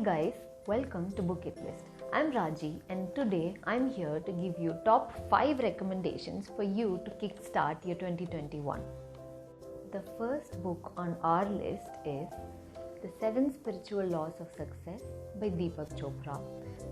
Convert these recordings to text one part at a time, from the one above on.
guys, welcome to Book It List. I'm Raji and today I'm here to give you top 5 recommendations for you to kickstart your 2021. The first book on our list is The 7 Spiritual Laws of Success by Deepak Chopra.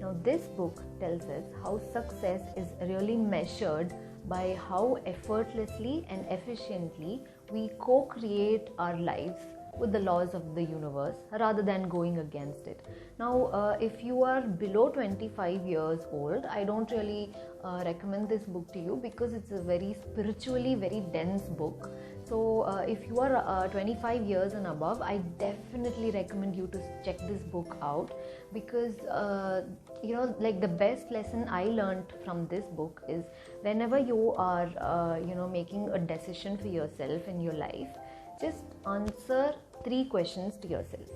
Now this book tells us how success is really measured by how effortlessly and efficiently we co-create our lives with the laws of the universe rather than going against it. Now, if you are below 25 years old, I don't really recommend this book to you because it's a very spiritually very dense book. So if you are 25 years and above, I definitely recommend you to check this book out because like the best lesson I learned from this book is whenever you are making a decision for yourself in your life, just answer 3 questions to yourself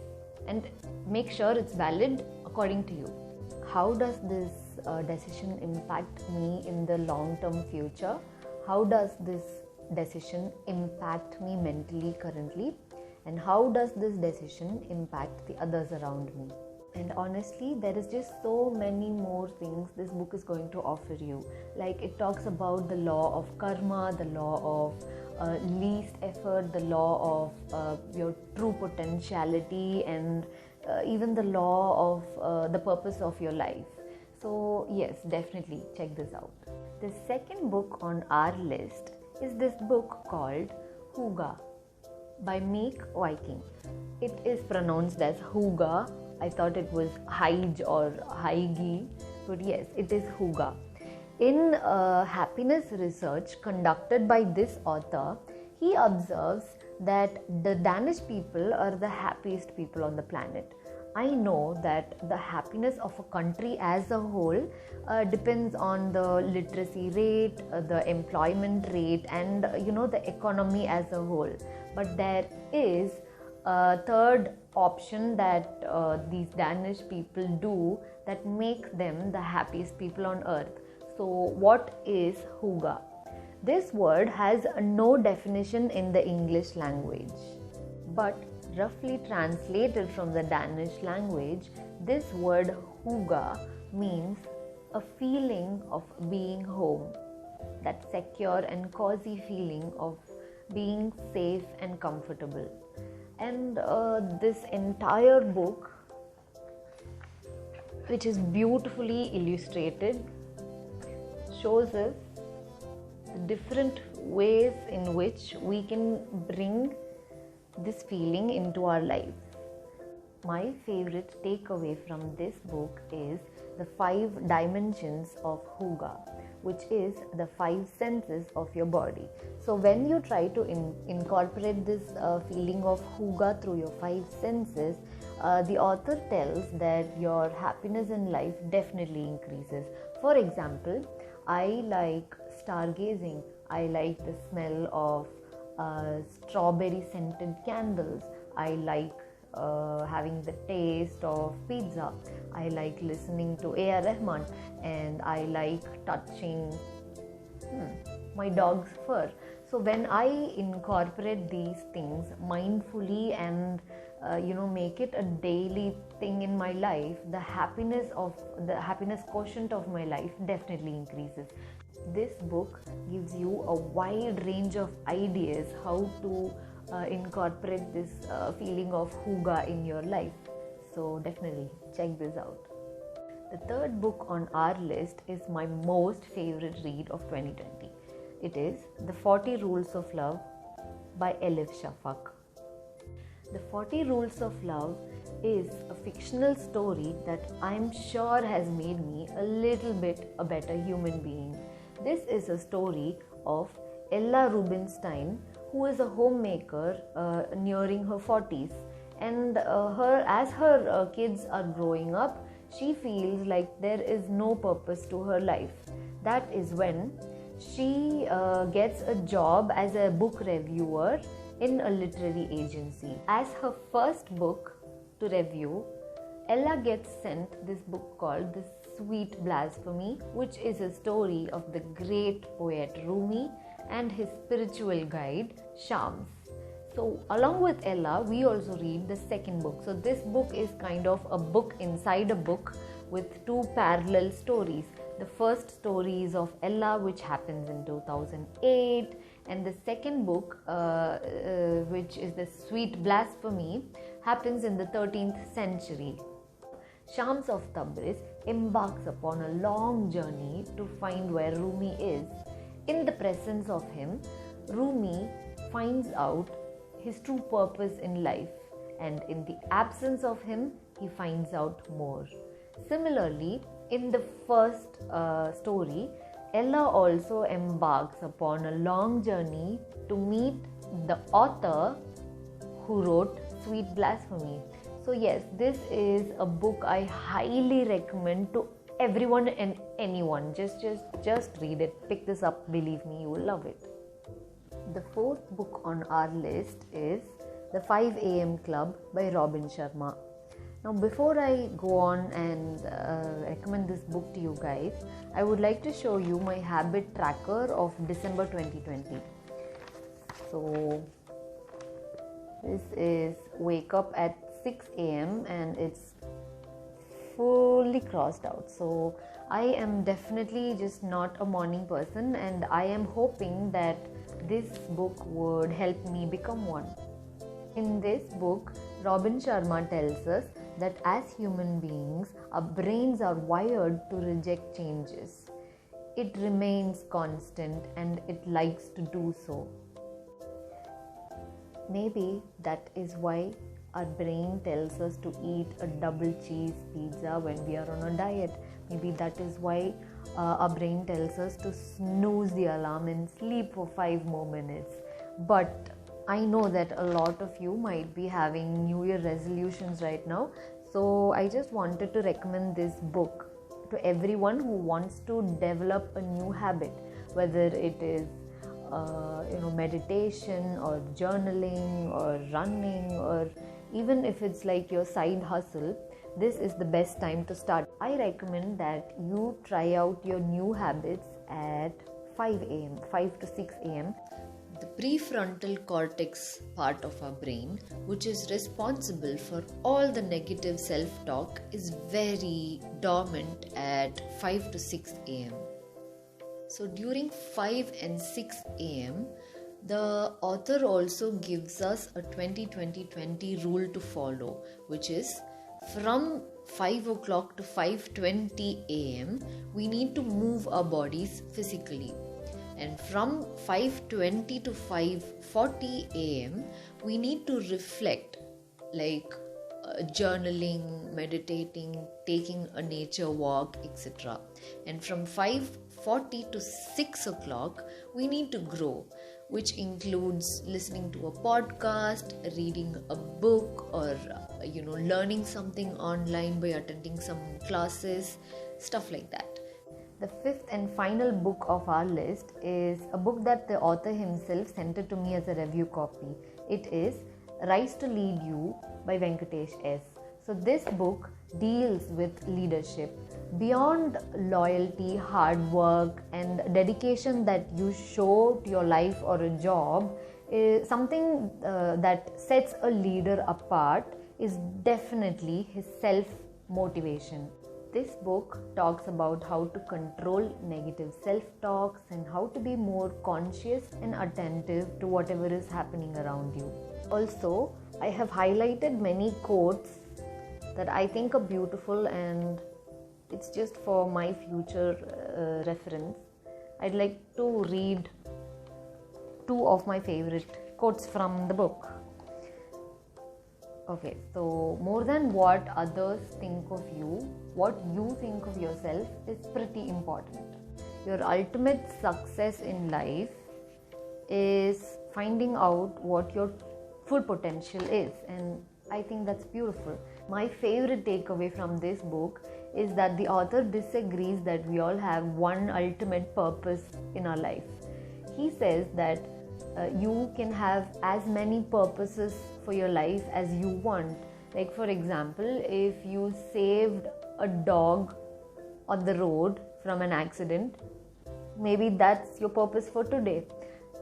and make sure it's valid according to you. How does this decision impact me in the long-term future? How does this decision impact me mentally currently? And how does this decision impact the others around me? And honestly, there is just so many more things this book is going to offer you. Like it talks about the law of karma, the law of least effort, the law of your true potentiality, and even the law of the purpose of your life. So yes, definitely check this out. The second book on our list is this book called Hygge by Meik, Wiking. It is pronounced as Hygge. I thought it was Hygge or Hygge, but yes, it is Hygge. In happiness research conducted by this author, he observes that the Danish people are the happiest people on the planet. I know that the happiness of a country as a whole depends on the literacy rate, the employment rate, and the economy as a whole. But there is a third option that these Danish people do that makes them the happiest people on earth. So what is Hygge? This word has no definition in the English language, but roughly translated from the Danish language, this word Hygge means a feeling of being home, that secure and cozy feeling of being safe and comfortable. And this entire book, which is beautifully illustrated, shows us the different ways in which we can bring this feeling into our life. My favorite takeaway from this book is the 5 dimensions of Hygge, which is the 5 senses of your body. So when you try to incorporate this feeling of Hygge through your 5 senses, the author tells that your happiness in life definitely increases. For example, I like stargazing. I like the smell of strawberry scented candles. I like having the taste of pizza. I like listening to A.R. Rahman, and I like touching my dog's fur. So when I incorporate these things mindfully and make it a daily thing in my life, the happiness quotient of my life definitely increases. This book gives you a wide range of ideas how to incorporate this feeling of Hygge in your life. So definitely check this out. The third book on our list is my most favorite read of 2020. It is The 40 Rules of Love by Elif Shafaq. The 40 Rules of Love is a fictional story that I'm sure has made me a little bit a better human being. This is a story of Ella Rubinstein, who is a homemaker nearing her 40s, and as her kids are growing up, she feels like there is no purpose to her life. That is when she gets a job as a book reviewer in a literary agency. As her first book to review, Ella gets sent this book called The Sweet Blasphemy, which is a story of the great poet Rumi and his spiritual guide Shams. So along with 𝗕𝗏, we also read the second book. So this book is kind of a book inside a book with two parallel stories. The first story is of 𝗕𝗏, which happens in 2008, and the second book, which is the Sweet Blasphemy, happens in the 13th century. Shams of Tabriz embarks upon a long journey to find where Rumi is. In the presence of him, Rumi finds out his true purpose in life, and in the absence of him, he finds out more. Similarly, in the first story, 𝗕𝗏 also embarks upon a long journey to meet the author who wrote Sweet Blasphemy. So yes, this is a book I highly recommend to everyone and anyone. Just read it. Pick this up. Believe me, you will love it. The fourth book on our list is The 5 a.m. Club by Robin Sharma. Now, before I go on and recommend this book to you guys, I would like to show you my habit tracker of December 2020. So, this is wake up at 6 a.m. and it's fully crossed out. So, I am definitely just not a morning person, and I am hoping that this book would help me become one. In this book, Robin Sharma tells us that as human beings, our brains are wired to reject changes. It remains constant and it likes to do so. Maybe that is why our brain tells us to eat a double cheese pizza when we are on a diet. Maybe that is why our brain tells us to snooze the alarm and sleep for 5 more minutes. But I know that a lot of you might be having New Year resolutions right now. So I just wanted to recommend this book to everyone who wants to develop a new habit, whether it is meditation or journaling or running, or even if it's like your side hustle. This is the best time to start. I recommend that you try out your new habits at 5 a.m., 5 to 6 a.m. The prefrontal cortex part of our brain, which is responsible for all the negative self-talk, is very dormant at 5 to 6 a.m. So during 5 and 6 a.m., the author also gives us a 20-20-20 rule to follow, which is from 5 o'clock to 5:20 a.m. we need to move our bodies physically. And from 5:20 to 5:40 a.m. we need to reflect, like journaling, meditating, taking a nature walk, etc. And from 5:40 to 6 o'clock we need to grow, which includes listening to a podcast, reading a book, or learning something online by attending some classes, stuff like that. The fifth and final book of our list is a book that the author himself sent it to me as a review copy. It is Rise to Lead You by Venkatesh S. So this book deals with leadership. Beyond loyalty, hard work, and dedication that you show to your life or a job, something that sets a leader apart is definitely his self-motivation. This book talks about how to control negative self-talks and how to be more conscious and attentive to whatever is happening around you. Also, I have highlighted many quotes that I think are beautiful, and it's just for my future reference. I'd like to read 2 of my favorite quotes from the book. Okay, so more than what others think of you, what you think of yourself is pretty important. Your ultimate success in life is finding out what your full potential is, and I think that's beautiful. My favorite takeaway from this book is that the author disagrees that we all have one ultimate purpose in our life. He says that you can have as many purposes for your life as you want. Like, for example, if you saved a dog on the road from an accident, maybe that's your purpose for today.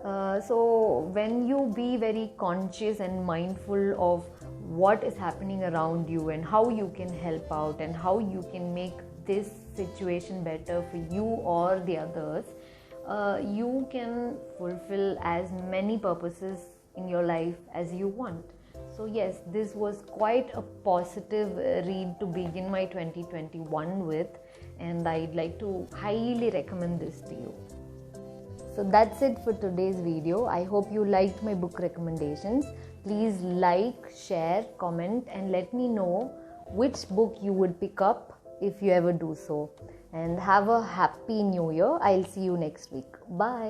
So when you be very conscious and mindful of what is happening around you and how you can help out and how you can make this situation better for you or the others, you can fulfill as many purposes in your life as you want. So yes, this was quite a positive read to begin my 2021 with, and I'd like to highly recommend this to you. So that's it for today's video. I hope you liked my book recommendations. Please like, share, comment, and let me know which book you would pick up if you ever do so. And have a happy new year. I'll see you next week. Bye.